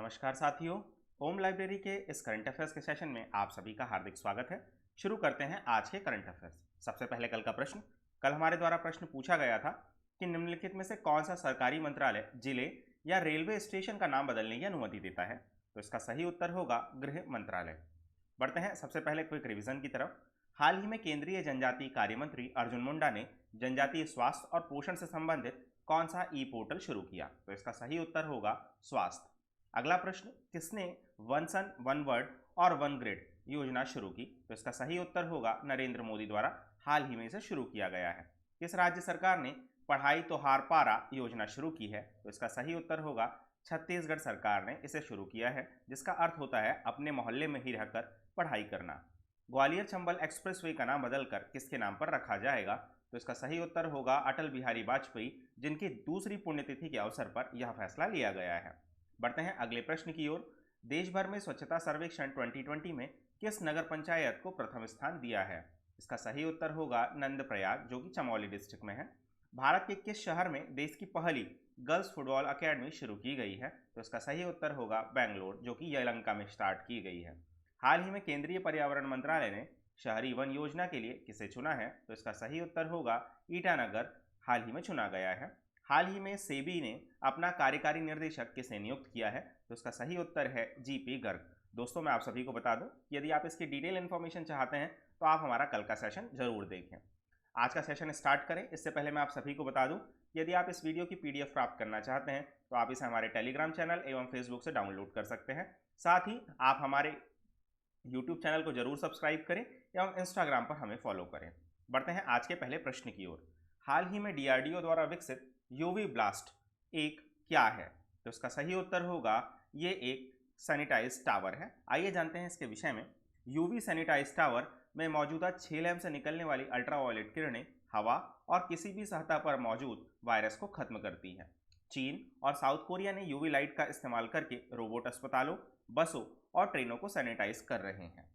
नमस्कार साथियों। Home library के इस करंट अफेयर्स के सेशन में आप सभी का हार्दिक स्वागत है। शुरू करते हैं आज के करंट अफेयर्स। सबसे पहले कल का प्रश्न। कल हमारे द्वारा प्रश्न पूछा गया था कि निम्नलिखित में से कौन सा सरकारी मंत्रालय जिले या रेलवे स्टेशन का नाम बदलने की अनुमति देता है। तो इसका सही उत्तर होगा गृह मंत्रालय। बढ़ते हैं सबसे पहले क्विक रिवीजन की तरफ। हाल ही में केंद्रीय जनजातीय कार्य मंत्री अर्जुन मुंडा ने जनजातीय स्वास्थ्य और पोषण से संबंधित कौन सा ई पोर्टल शुरू किया। तो इसका सही उत्तर होगा स्वास्थ्य। अगला प्रश्न, किसने वन सन वन वर्ड और वन ग्रिड योजना शुरू की। तो इसका सही उत्तर होगा नरेंद्र मोदी द्वारा हाल ही में इसे शुरू किया गया है। किस राज्य सरकार ने पढ़ाई तो हार पारा योजना शुरू की है। तो इसका सही उत्तर होगा छत्तीसगढ़ सरकार ने इसे शुरू किया है, जिसका अर्थ होता है अपने मोहल्ले में ही रहकर पढ़ाई करना। ग्वालियर चंबल एक्सप्रेसवे का नाम बदलकर किसके नाम पर रखा जाएगा। तो इसका सही उत्तर होगा अटल बिहारी वाजपेयी, जिनकी दूसरी पुण्यतिथि के अवसर पर यह फैसला लिया गया है। बढ़ते हैं अगले प्रश्न की ओर। देश भर में स्वच्छता सर्वेक्षण 2020 में किस नगर पंचायत को प्रथम स्थान दिया है। इसका सही उत्तर होगा नंदप्रयाग, जो कि चमोली डिस्ट्रिक्ट में है। भारत के किस शहर में देश की पहली गर्ल्स फुटबॉल अकेडमी शुरू की गई है। तो इसका सही उत्तर होगा बेंगलोर, जो कि यलहंका में स्टार्ट की गई है। हाल ही में केंद्रीय पर्यावरण मंत्रालय ने शहरी वन योजना के लिए किसे चुना है। तो इसका सही उत्तर होगा ईटानगर हाल ही में चुना गया है। हाल ही में सेबी ने अपना कार्यकारी निर्देशक किसे नियुक्त किया है। तो इसका सही उत्तर है जीपी गर्ग। दोस्तों, मैं आप सभी को बता दूं, यदि आप इसकी डिटेल इन्फॉर्मेशन चाहते हैं तो आप हमारा कल का सेशन जरूर देखें। आज का सेशन स्टार्ट करें इससे पहले मैं आप सभी को बता दूं, यदि आप इस वीडियो की पीडीएफ प्राप्त करना चाहते हैं तो आप इसे हमारे टेलीग्राम चैनल एवं फेसबुक से डाउनलोड कर सकते हैं। साथ ही आप हमारे यूट्यूब चैनल को जरूर सब्सक्राइब करें एवं इंस्टाग्राम पर हमें फॉलो करें। बढ़ते हैं आज के पहले प्रश्न की ओर। हाल ही में डीआरडीओ द्वारा विकसित यूवी ब्लास्ट एक क्या है। तो इसका सही उत्तर होगा ये एक सैनिटाइज टावर है। आइए जानते हैं इसके विषय में। यूवी सैनिटाइज टावर में मौजूदा 6 लैंप से निकलने वाली अल्ट्रावायलेट किरणें हवा और किसी भी सतह पर मौजूद वायरस को खत्म करती है। चीन और साउथ कोरिया ने यूवी लाइट का इस्तेमाल करके रोबोट अस्पतालों, बसों और ट्रेनों को सैनिटाइज कर रहे हैं।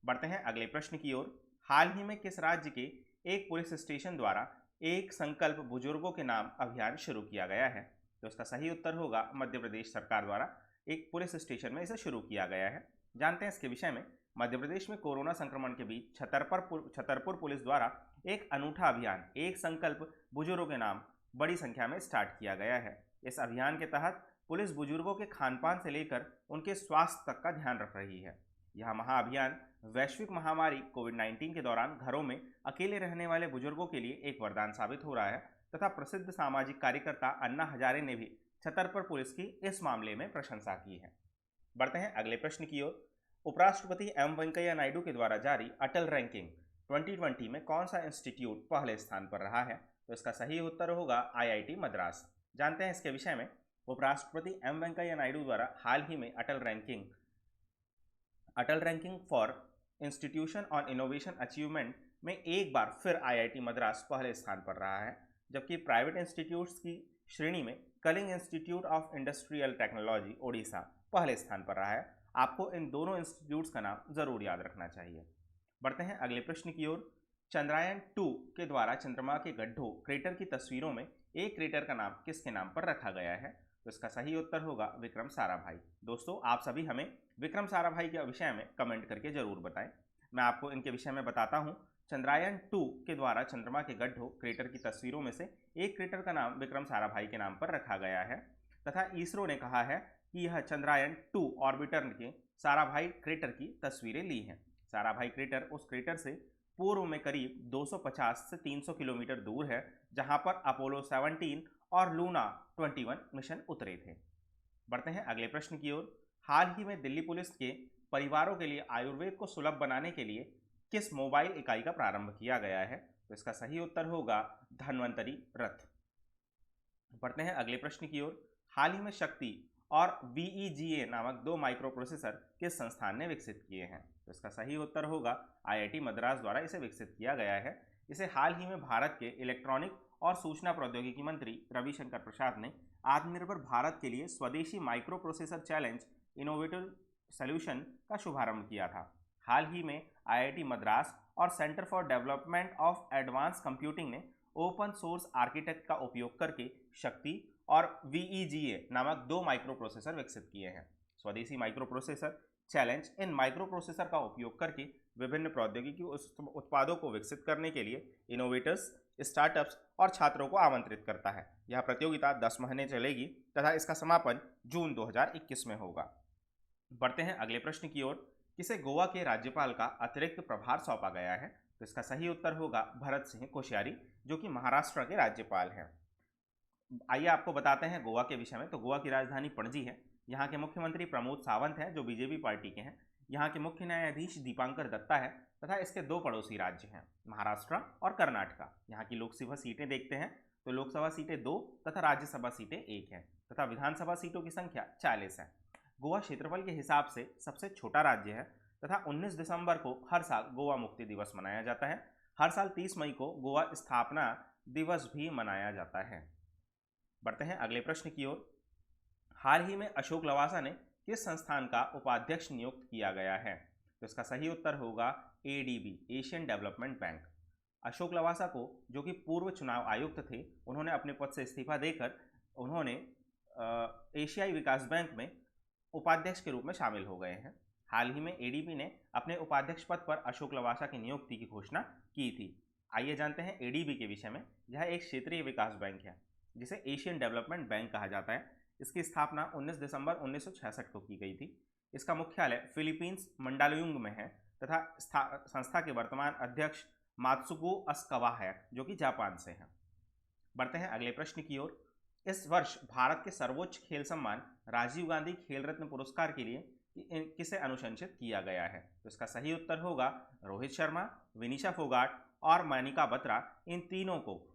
बढ़ते हैं अगले प्रश्न की ओर। हाल ही में किस राज्य के एक पुलिस स्टेशन द्वारा एक संकल्प बुजुर्गों के नाम अभियान शुरू किया गया है। तो इसका सही उत्तर होगा मध्य प्रदेश सरकार द्वारा एक पुलिस स्टेशन में इसे शुरू किया गया है। जानते हैं इसके विषय में। मध्य प्रदेश में कोरोना संक्रमण के बीच छतरपुर पुलिस द्वारा एक अनूठा अभियान एक संकल्प बुजुर्गों के नाम बड़ी संख्या में स्टार्ट किया गया है। इस अभियान के तहत पुलिस बुजुर्गों के खान पान से लेकर उनके स्वास्थ्य तक का ध्यान रख रही है। यह महाअभियान वैश्विक महामारी कोविड-19 के दौरान घरों में अकेले रहने वाले बुजुर्गों के लिए एक वरदान साबित हो रहा है तथा प्रसिद्ध सामाजिक कार्यकर्ता अन्ना हजारे ने भी छतरपुर पुलिस की इस मामले में प्रशंसा की है। बढ़ते हैं अगले प्रश्न की ओर। उपराष्ट्रपति एम वेंकैया नायडू के द्वारा जारी अटल रैंकिंग 2020 में कौन सा इंस्टीट्यूट पहले स्थान पर रहा है। तो इसका सही उत्तर होगा आईआईटी मद्रास। जानते हैं इसके विषय में। उपराष्ट्रपति एम वेंकैया नायडू द्वारा हाल ही में Atal ranking for institution on innovation achievement में एक बार फिर आईआईटी मद्रास पहले स्थान पर रहा है, जबकि प्राइवेट इंस्टीट्यूट्स की श्रेणी में Kalinga institute of industrial technology Odisha पहले स्थान पर रहा है। आपको इन दोनों इंस्टीट्यूट्स का नाम जरूर याद रखना चाहिए। बढ़ते हैं अगले प्रश्न की ओर। चंद्रयान 2 के द्वारा चंद्रमा के गड्ढों क्रेटर की तस्वीरों में एक क्रेटर का नाम किसके नाम पर रखा गया है। तो इसका सही उत्तर होगा विक्रम साराभाई। दोस्तों, आप सभी हमें विक्रम साराभाई के विषय में कमेंट करके जरूर बताएं। मैं आपको इनके विषय में बताता हूं। चंद्रयान 2 के द्वारा चंद्रमा के गड्ढों क्रेटर की तस्वीरों में से एक क्रेटर का नाम विक्रम साराभाई के नाम पर रखा गया है तथा इसरो ने कहा है कि यह चंद्रयान 2 ऑर्बिटर के साराभाई क्रेटर की तस्वीरें ली हैं। साराभाई क्रेटर उस क्रेटर से पूर्व में करीब 250 से 300 किलोमीटर दूर है, जहां पर अपोलो 17 और लूना 21 मिशन उतरे थे। बढ़ते हैं अगले प्रश्न की ओर। हाल ही में दिल्ली पुलिस के परिवारों के लिए आयुर्वेद को सुलभ बनाने के लिए किस मोबाइल इकाई का प्रारंभ किया गया है। तो इसका सही उत्तर होगा धन्वंतरी रथ। बढ़ते हैं अगले प्रश्न की ओर। हाल ही में शक्ति और VEGA नामक 2 माइक्रो प्रोसेसर किस संस्थान ने विकसित किए हैं। तो इसका सही उत्तर होगा आईआईटी मद्रास द्वारा इसे विकसित किया गया है। इसे हाल ही में भारत के इलेक्ट्रॉनिक और सूचना प्रौद्योगिकी मंत्री रविशंकर प्रसाद ने आत्मनिर्भर भारत के लिए स्वदेशी micro processor challenge innovative solution का शुभारंभ किया था। हाल ही में आईआईटी मद्रास और centre for development of advance computing ने ओपन सोर्स आर्किटेक्ट का उपयोग करके शक्ति और VEGA नामक 2 माइक्रो प्रोसेसर विकसित किए हैं। स्वदेशी micro processor challenge in micro processor का उपयोग करके विभिन्न प्रौद्योगिकी उत्पादों को विकसित करने के लिए इनोवेटर्स, स्टार्टअप्स और छात्रों को आमंत्रित करता है। यह प्रतियोगिता 10 महीने चलेगी तथा इसका समापन जून 2021 में होगा। बढ़ते हैं अगले प्रश्न की ओर। किसे गोवा के राज्यपाल का अतिरिक्त प्रभार सौंपा गया है? तो इसका सही उत्तर होगा भरत सिंह कोश्यारी, जो कि महाराष्ट्र के राज्यपाल हैं। आइए आपको बताते हैं गोवा के विषय में। तो गोवा की राजधानी पणजी है। यहाँ के मुख्यमंत्री प्रमोद सावंत हैं, जो बीजेपी पार्टी के हैं। यहाँ के मुख्य न्यायाधीश दीपांकर दत्ता है तथा इसके दो पड़ोसी राज्य हैं, महाराष्ट्र और कर्नाटका। यहाँ की लोकसभा सीटें देखते हैं तो लोकसभा सीटें 2 तथा राज्यसभा सीटें 1 हैं तथा विधानसभा सीटों की संख्या 40 है। गोवा क्षेत्रफल के हिसाब से सबसे छोटा राज्य है तथा 19 दिसंबर को हर साल गोवा मुक्ति दिवस मनाया जाता है। हर साल 30 मई को गोवा स्थापना दिवस भी मनाया जाता है। बढ़ते हैं अगले प्रश्न की ओर। हाल ही में अशोक लवासा ने किस संस्थान का उपाध्यक्ष नियुक्त किया गया है? तो इसका सही उत्तर होगा ADB, Asian development bank. Ashok Lavasa को, जो कि पूर्व चुनाव आयुक्त थे, उन्होंने अपने पद से इस्तीफा देकर उन्होंने एशियाई विकास बैंक में उपाध्यक्ष के रूप में शामिल हो गए हैं। हाल ही में एडीबी ने अपने उपाध्यक्ष पद पर अशोक लवासा की नियुक्ति की घोषणा की थी। आइए जानते हैं एडीबी के विषय में। यह एक क्षेत्रीय विकास बैंक है जिसे एशियन डेवलपमेंट बैंक कहा जाता है। इसकी स्थापना 19 दिसंबर 1966 को की गई थी। इसका मुख्यालय फिलीपींस मंडालुंग में है तथा संस्था के वर्तमान अध्यक्ष मात्सुको अस्कावा है, जो कि जापान से हैं। बढ़ते हैं अगले प्रश्न की ओर। इस वर्ष भारत के सर्वोच्च खेल सम्मान राजीव गांधी खेल रत्न पुरस्कार के लिए किसे अनुशंसित किया गया है? तो इसका सही उत्तर होगा रोहित शर्मा, विनीशा फोगाट और मनिका बत्रा। इन तीनों को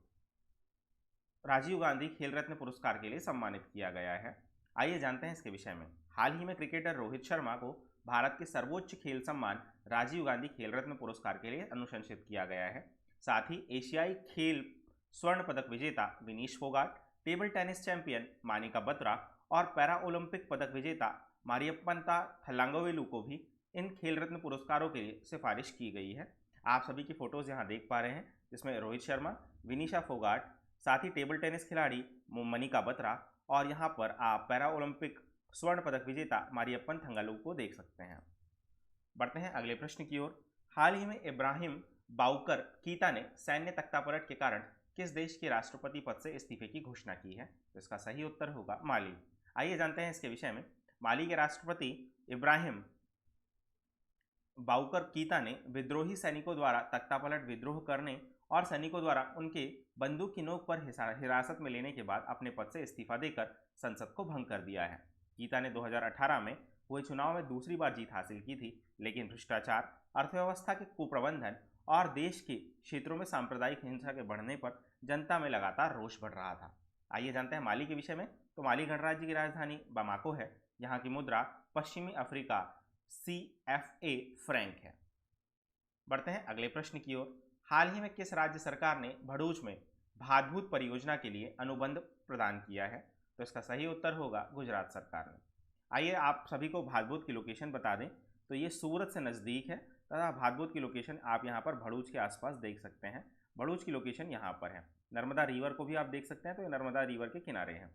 राजीव गांधी खेल रत्न पुरस्कार के लिए सम्मानित किया गया है। आइए जानते हैं इसके विषय में। हाल ही में क्रिकेटर रोहित शर्मा को भारत के सर्वोच्च खेल सम्मान राजीव गांधी खेल रत्न पुरस्कार के लिए अनुशंसित किया गया है। साथ ही एशियाई खेल स्वर्ण पदक विजेता Vinish Phogat, table tennis champion Manika Batra और पैरा ओलंपिक पदक विजेता मारियप्पन थलांगोवेलु को भी इन खेल रत्न पुरस्कारों के लिए सिफारिश की गई है। आप सभी की फोटोज यहाँ देख पा रहे हैं, जिसमें रोहित शर्मा, विनीशा फोगाट, साथ ही टेबल टेनिस खिलाड़ी मनिका बत्रा और यहाँ पर आप पैरा ओलंपिक स्वर्ण पदक विजेता मारियप्पन थंगालू को देख सकते हैं। बढ़ते हैं अगले प्रश्न की ओर। हाल ही में इब्राहिम बाउकर कीता ने सैन्य तख्तापलट के कारण किस देश के राष्ट्रपति पद से इस्तीफे की घोषणा की है? तो इसका सही उत्तर होगा माली। आइए जानते हैं इसके विषय में। माली के राष्ट्रपति इब्राहिम बाउकर कीता ने विद्रोही सैनिकों द्वारा तख्तापलट विद्रोह करने और सैनिकों द्वारा उनके बंदूक की नोक पर हिरासत में लेने के बाद अपने पद से इस्तीफा देकर संसद को भंग कर दिया है। कीता ने 2018 में हुए चुनाव में दूसरी बार जीत हासिल की थी, लेकिन भ्रष्टाचार, अर्थव्यवस्था के कुप्रबंधन और देश के क्षेत्रों में सांप्रदायिक हिंसा के बढ़ने पर जनता में लगातार रोष बढ़ रहा था। आइए जानते हैं माली के विषय में। तो माली गणराज्य की राजधानी बामाको है। यहाँ की मुद्रा पश्चिमी अफ्रीका CFA फ्रैंक है। बढ़ते हैं अगले प्रश्न की ओर। हाल ही में किस राज्य सरकार ने भरूच में भातभूत परियोजना के लिए अनुबंध प्रदान किया है? तो इसका सही उत्तर होगा गुजरात सरकार ने। आइए आप सभी को भातभूत की लोकेशन बता दें। तो ये सूरत से नज़दीक है तथा भातभूत की लोकेशन आप यहाँ पर भरूच के आसपास देख सकते हैं। भरूच की लोकेशन यहाँ पर है। नर्मदा रिवर को भी आप देख सकते हैं, तो ये नर्मदा रिवर के किनारे हैं।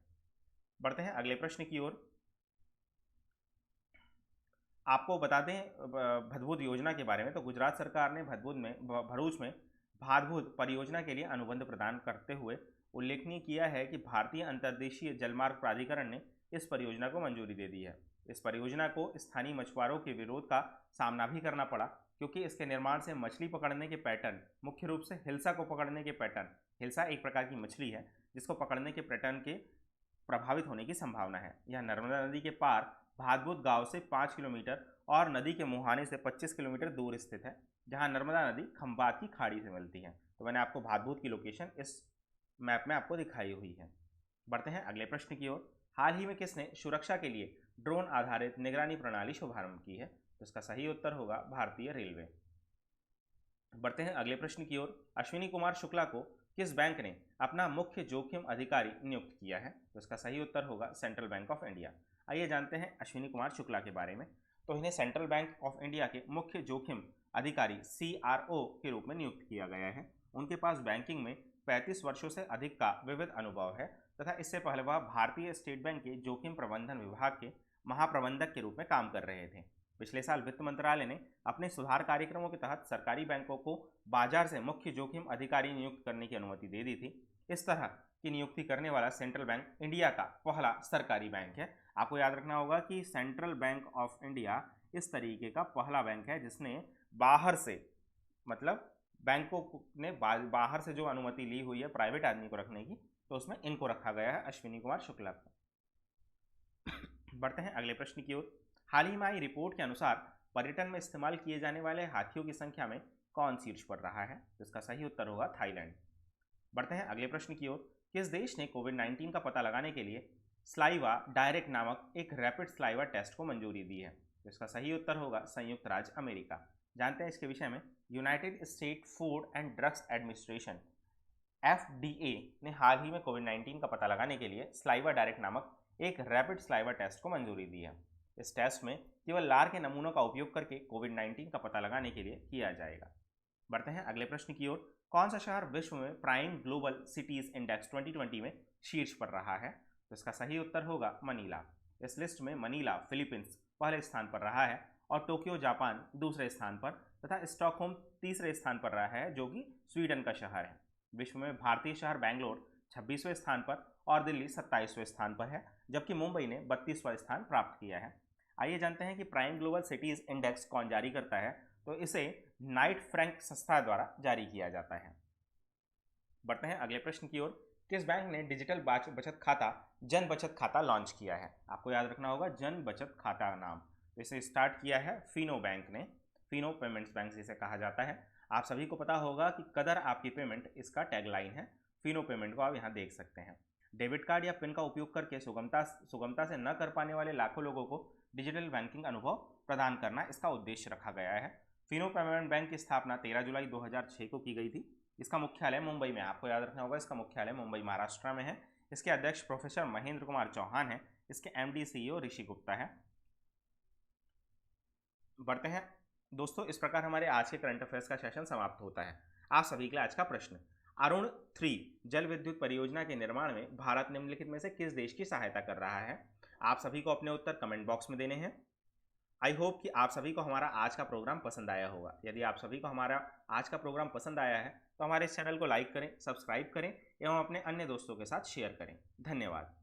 बढ़ते हैं अगले प्रश्न की ओर। आपको बता दें भातभूत योजना के बारे में। तो गुजरात सरकार ने भरूच में भातभूत परियोजना के लिए अनुबंध प्रदान करते हुए उल्लेखनीय किया है कि भारतीय अंतर्देशीय जलमार्ग प्राधिकरण ने इस परियोजना को मंजूरी दे दी है। इस परियोजना को स्थानीय मछुआरों के विरोध का सामना भी करना पड़ा, क्योंकि इसके निर्माण से मछली पकड़ने के पैटर्न, मुख्य रूप से हिल्सा को पकड़ने के पैटर्न, हिल्सा एक प्रकार की मछली है जिसको पकड़ने के पैटर्न के प्रभावित होने की संभावना है। यह नर्मदा नदी के पार भातभूत गांव से 5 किलोमीटर और नदी के मुहाने से 25 किलोमीटर दूर स्थित है, जहां नर्मदा नदी खंबात की खाड़ी से मिलती है। तो मैंने आपको भातभूत की लोकेशन इस मैप में आपको दिखाई हुई है। बढ़ते हैं अगले प्रश्न की ओर। हाल ही में किसने सुरक्षा के लिए ड्रोन आधारित निगरानी प्रणाली शुभारंभ की है? तो इसका सही उत्तर होगा भारतीय रेलवे। बढ़ते हैं अगले प्रश्न की ओर। अश्विनी कुमार शुक्ला को किस बैंक ने अपना मुख्य जोखिम अधिकारी नियुक्त किया है? तो इसका सही उत्तर होगा सेंट्रल बैंक ऑफ इंडिया। आइए जानते हैं अश्विनी कुमार शुक्ला के बारे में। तो इन्हें सेंट्रल बैंक ऑफ इंडिया के मुख्य जोखिम अधिकारी CRO के रूप में नियुक्त किया गया है। उनके पास बैंकिंग में 35 वर्षों से अधिक का विविध अनुभव है तथा इससे पहले वह भारतीय स्टेट बैंक के जोखिम प्रबंधन विभाग के महाप्रबंधक के रूप में काम कर रहे थे। पिछले साल वित्त मंत्रालय ने अपने सुधार कार्यक्रमों के तहत सरकारी बैंकों को बाजार से मुख्य जोखिम अधिकारी नियुक्त करने की अनुमति दे दी थी। इस तरह की नियुक्ति करने वाला सेंट्रल बैंक इंडिया का पहला सरकारी बैंक है। आपको याद रखना होगा कि सेंट्रल बैंक ऑफ इंडिया इस तरीके का पहला बैंक है जिसने बाहर से, मतलब बैंकों ने बाहर से जो अनुमति ली हुई है प्राइवेट आदमी को रखने की, तो उसमें इनको रखा गया है, अश्विनी कुमार शुक्ला को। बढ़ते हैं अगले प्रश्न की ओर। हाल ही में आई रिपोर्ट के अनुसार पर्यटन में इस्तेमाल किए जाने वाले हाथियों की संख्या में कौन शीर्ष पर रहा है? इसका सही उत्तर होगा थाईलैंड। बढ़ते हैं अगले प्रश्न की ओर। किस देश ने कोविड-19 का पता लगाने के लिए स्लाइवा डायरेक्ट नामक एक रैपिड स्लाइवा टेस्ट को मंजूरी दी है? इसका सही उत्तर होगा संयुक्त राज्य अमेरिका। जानते हैं इसके विषय में। United state food and drugs administration FDA ने हाल ही में कोविड-19 का पता लगाने के लिए स्लाइवा डायरेक्ट नामक एक रैपिड स्लाइवा टेस्ट को मंजूरी दी है। इस टेस्ट में केवल लार के नमूनों का उपयोग करके कोविड-19 का पता लगाने के लिए किया जाएगा। बढ़ते हैं अगले प्रश्न की ओर। कौन सा शहर विश्व में प्राइम ग्लोबल सिटीज इंडेक्स 2020 में शीर्ष पर रहा है? तो इसका सही उत्तर होगा मनीला। इस लिस्ट में मनीला फिलीपींस पहले स्थान पर रहा है और टोक्यो जापान दूसरे स्थान पर तथा स्टॉकहोम तीसरे स्थान पर रहा है जो कि स्वीडन का शहर है। विश्व में भारतीय शहर बेंगलोर 26वें स्थान पर और दिल्ली 27वें स्थान पर है, जबकि मुंबई ने 32वां स्थान प्राप्त किया है। आइए जानते हैं कि प्राइम ग्लोबल सिटीज इंडेक्स कौन जारी करता है। तो इसे नाइट फ्रैंक संस्था द्वारा जारी किया जाता है। बढ़ते हैं अगले प्रश्न की ओर। किस बैंक ने डिजिटल बचत खाता जन बचत खाता लॉन्च किया है? आपको याद रखना होगा जन बचत खाता नाम। तो इसे स्टार्ट किया है फिनो बैंक ने। फिनो पेमेंट्स बैंक जिसे कहा जाता है। आप सभी को पता होगा कि कदर आपकी पेमेंट इसका टैगलाइन है। फिनो पेमेंट को आप यहाँ देख सकते हैं। डेबिट कार्ड या पिन का उपयोग करके सुगमता से न कर पाने वाले लाखों लोगों को डिजिटल बैंकिंग अनुभव प्रदान करना इसका उद्देश्य रखा गया है। फिनो पेमेंट बैंक की स्थापना 13 जुलाई 2006 को की गई थी। इसका मुख्यालय मुंबई में, आपको याद रखना होगा इसका मुख्यालय मुंबई महाराष्ट्र में है। इसके अध्यक्ष प्रोफेसर महेंद्र कुमार चौहान हैं। इसके MD CEO ऋषि गुप्ता है। बढ़ते हैं दोस्तों, इस प्रकार हमारे आज के करंट अफेयर्स का सेशन समाप्त होता है। आप सभी के लिए आज का प्रश्न, अरुण 3 जल विद्युत परियोजना के निर्माण में भारत निम्नलिखित में से किस देश की सहायता कर रहा है? आप सभी को अपने उत्तर कमेंट बॉक्स में देने हैं। आई होप कि आप सभी को हमारा आज का प्रोग्राम पसंद आया होगा। यदि आप सभी को हमारा आज का प्रोग्राम पसंद आया है तो हमारे इस चैनल को लाइक करें, सब्सक्राइब करें एवं अपने अन्य दोस्तों के साथ शेयर करें। धन्यवाद।